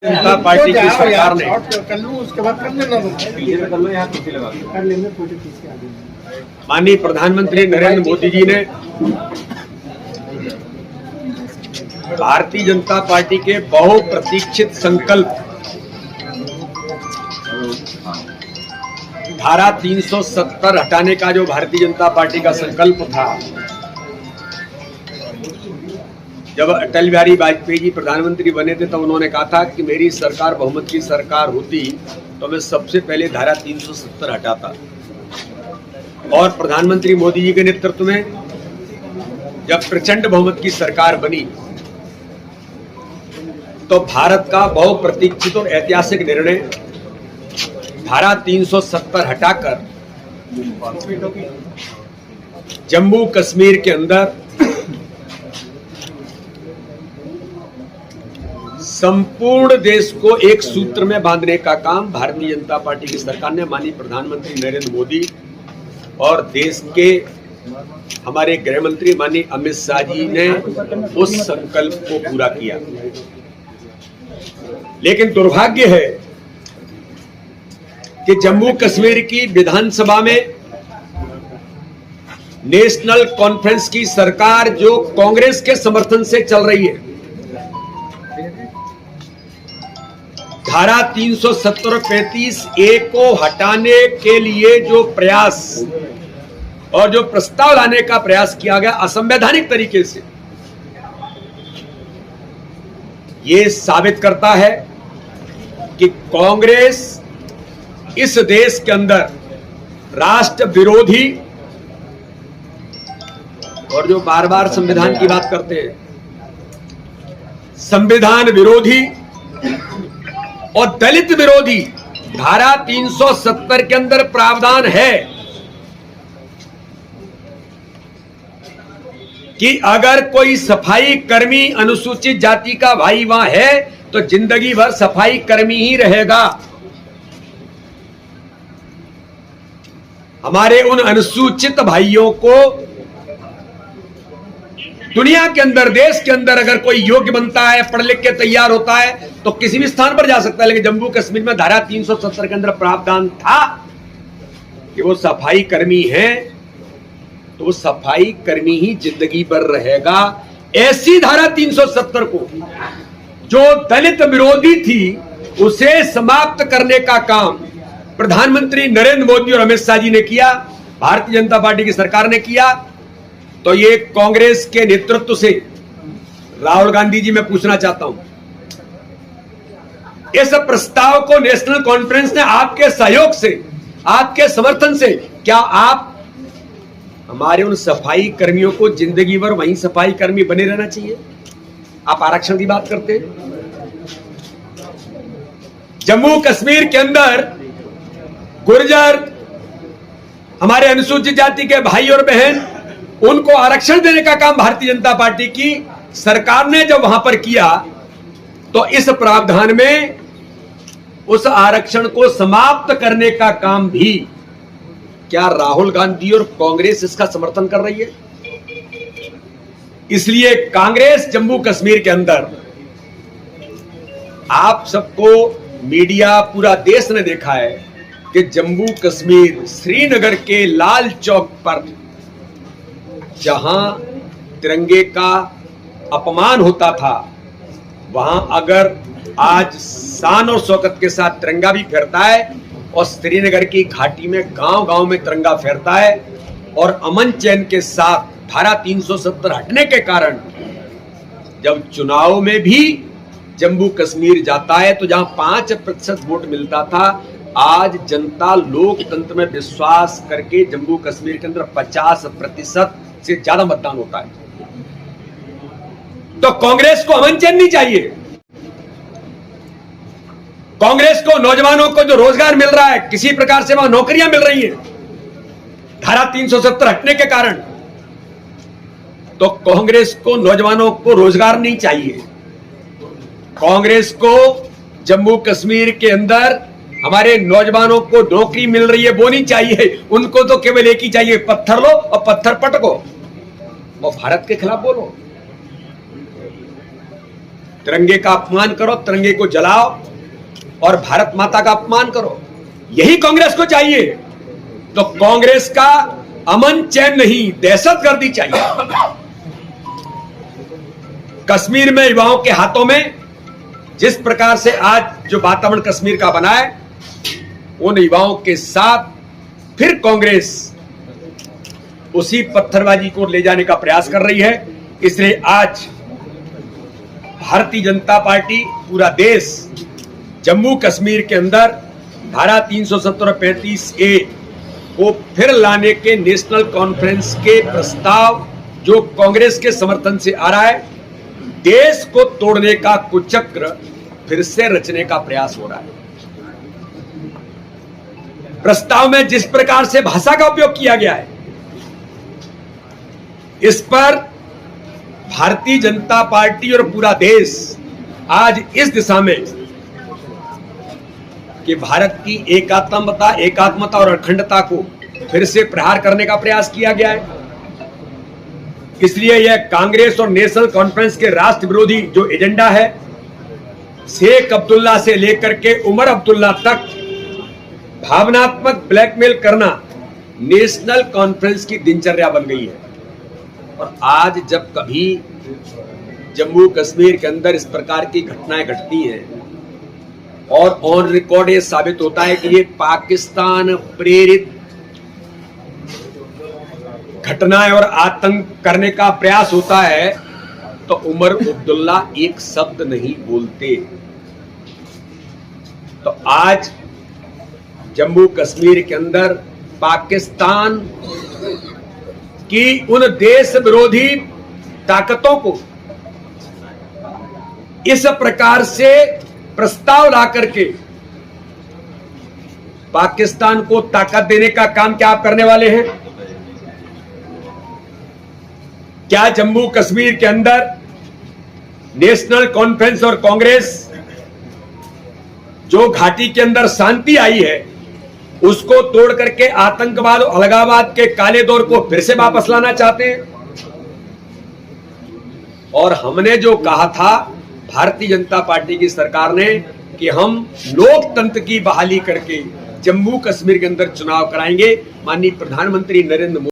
जनता party की सरकार ने माननीय प्रधानमंत्री नरेंद्र मोदी जी ने भारतीय जनता पार्टी के बहुप्रतीक्षित संकल्प धारा 370 हटाने का जो भारतीय जनता पार्टी का संकल्प था, जब अटल बिहारी वाजपेयी जी प्रधानमंत्री बने थे तो उन्होंने कहा था कि मेरी सरकार बहुमत की सरकार होती तो मैं सबसे पहले धारा 370 हटाता। और प्रधानमंत्री मोदी जी के नेतृत्व में जब प्रचंड बहुमत की सरकार बनी तो भारत का बहुप्रतीक्षित और ऐतिहासिक निर्णय धारा 370 हटाकर जम्मू कश्मीर के अंदर संपूर्ण देश को एक सूत्र में बांधने का काम भारतीय जनता पार्टी की सरकार ने माननीय प्रधानमंत्री नरेंद्र मोदी और देश के हमारे गृह मंत्री माननीय अमित शाह जी ने उस संकल्प को पूरा किया। लेकिन दुर्भाग्य है कि जम्मू कश्मीर की विधानसभा में नेशनल कॉन्फ्रेंस की सरकार जो कांग्रेस के समर्थन से चल रही है, धारा 370 और 35A को हटाने के लिए जो प्रयास और जो प्रस्ताव लाने का प्रयास किया गया असंवैधानिक तरीके से, ये साबित करता है कि कांग्रेस इस देश के अंदर राष्ट्र विरोधी और जो बार बार संविधान की बात करते हैं, संविधान विरोधी और दलित विरोधी धारा 370 के अंदर प्रावधान है कि अगर कोई सफाई कर्मी अनुसूचित जाति का भाई वहां है तो जिंदगी भर सफाई कर्मी ही रहेगा। हमारे उन अनुसूचित भाइयों को दुनिया के अंदर, देश के अंदर अगर कोई योग्य बनता है, पढ़ लिख के तैयार होता है तो किसी भी स्थान पर जा सकता है। लेकिन जम्मू कश्मीर में धारा 370 के अंदर प्रावधान था कि वो सफाई कर्मी है तो वो सफाई कर्मी ही जिंदगी भर रहेगा। ऐसी धारा 370 को जो दलित विरोधी थी उसे समाप्त करने का काम प्रधानमंत्री नरेंद्र मोदी और अमित शाह जी ने किया, भारतीय जनता पार्टी की सरकार ने किया। तो ये कांग्रेस के नेतृत्व से राहुल गांधी जी मैं पूछना चाहता हूं, इस प्रस्ताव को नेशनल कॉन्फ्रेंस ने आपके सहयोग से, आपके समर्थन से, क्या आप हमारे उन सफाई कर्मियों को जिंदगी भर वहीं सफाई कर्मी बने रहना चाहिए? आप आरक्षण की बात करते हैं। जम्मू कश्मीर के अंदर गुर्जर, हमारे अनुसूचित जाति के भाई और बहन, उनको आरक्षण देने का काम भारतीय जनता पार्टी की सरकार ने जब वहां पर किया तो इस प्रावधान में उस आरक्षण को समाप्त करने का काम भी क्या राहुल गांधी और कांग्रेस इसका समर्थन कर रही है? इसलिए कांग्रेस जम्मू कश्मीर के अंदर, आप सबको मीडिया, पूरा देश ने देखा है कि जम्मू कश्मीर श्रीनगर के लाल चौक पर जहां तिरंगे का अपमान होता था, वहां अगर आज शान और शौकत के साथ तिरंगा भी फहरता है और श्रीनगर की घाटी में गांव-गांव में तिरंगा फहरता है और अमन चैन के साथ धारा 370 हटने के कारण जब चुनाव में भी जम्मू कश्मीर जाता है तो जहां 5% वोट मिलता था, आज जनता लोकतंत्र में विश्वास करके जम्मू कश्मीर के अंदर 50% से ज्यादा मतदान होता है। तो कांग्रेस को अमन चैन नहीं चाहिए। कांग्रेस को नौजवानों को जो रोजगार मिल रहा है, किसी प्रकार से वहां नौकरियां मिल रही हैं धारा 370 हटने के कारण, तो कांग्रेस को नौजवानों को रोजगार नहीं चाहिए। कांग्रेस को जम्मू कश्मीर के अंदर हमारे नौजवानों को नौकरी मिल रही है वो नहीं चाहिए। उनको तो केवल एक ही चाहिए, पत्थर लो और पत्थर पटको और भारत के खिलाफ बोलो। तिरंगे का अपमान करो, तिरंगे को जलाओ और भारत माता का अपमान करो, यही कांग्रेस को चाहिए। तो कांग्रेस का अमन चैन नहीं, दहशतगर्दी चाहिए। कश्मीर में युवाओं के हाथों में जिस प्रकार से आज जो वातावरण कश्मीर का बना है, उन युवाओं के साथ फिर कांग्रेस उसी पत्थरबाजी को ले जाने का प्रयास कर रही है। इसलिए आज भारतीय जनता पार्टी, पूरा देश जम्मू कश्मीर के अंदर धारा 370 और 35A को फिर लाने के नेशनल कॉन्फ्रेंस के प्रस्ताव जो कांग्रेस के समर्थन से आ रहा है, देश को तोड़ने का कुचक्र फिर से रचने का प्रयास हो रहा है। प्रस्ताव में जिस प्रकार से भाषा का उपयोग किया गया है, इस पर भारतीय जनता पार्टी और पूरा देश आज इस दिशा में कि भारत की एकात्मता और अखंडता को फिर से प्रहार करने का प्रयास किया गया है। इसलिए यह कांग्रेस और नेशनल कॉन्फ्रेंस के राष्ट्र विरोधी जो एजेंडा है, शेख अब्दुल्ला से लेकर के उमर अब्दुल्ला तक भावनात्मक ब्लैकमेल करना नेशनल कॉन्फ्रेंस की दिनचर्या बन गई है। और आज जब कभी जम्मू कश्मीर के अंदर इस प्रकार की घटनाएं घटती हैं और ऑन रिकॉर्ड ये साबित होता है कि ये पाकिस्तान प्रेरित घटनाएं और आतंक करने का प्रयास होता है, तो उमर अब्दुल्ला एक शब्द नहीं बोलते। तो आज जम्मू कश्मीर के अंदर पाकिस्तान की उन देश विरोधी ताकतों को इस प्रकार से प्रस्ताव ला करके पाकिस्तान को ताकत देने का काम क्या आप करने वाले हैं? क्या जम्मू कश्मीर के अंदर नेशनल कॉन्फ्रेंस और कांग्रेस जो घाटी के अंदर शांति आई है, उसको तोड़ करके आतंकवाद और अलगाववाद के काले दौर को फिर से वापस लाना चाहते हैं? और हमने जो कहा था भारतीय जनता पार्टी की सरकार ने कि हम लोकतंत्र की बहाली करके जम्मू कश्मीर के अंदर चुनाव कराएंगे, माननीय प्रधानमंत्री नरेंद्र मोदी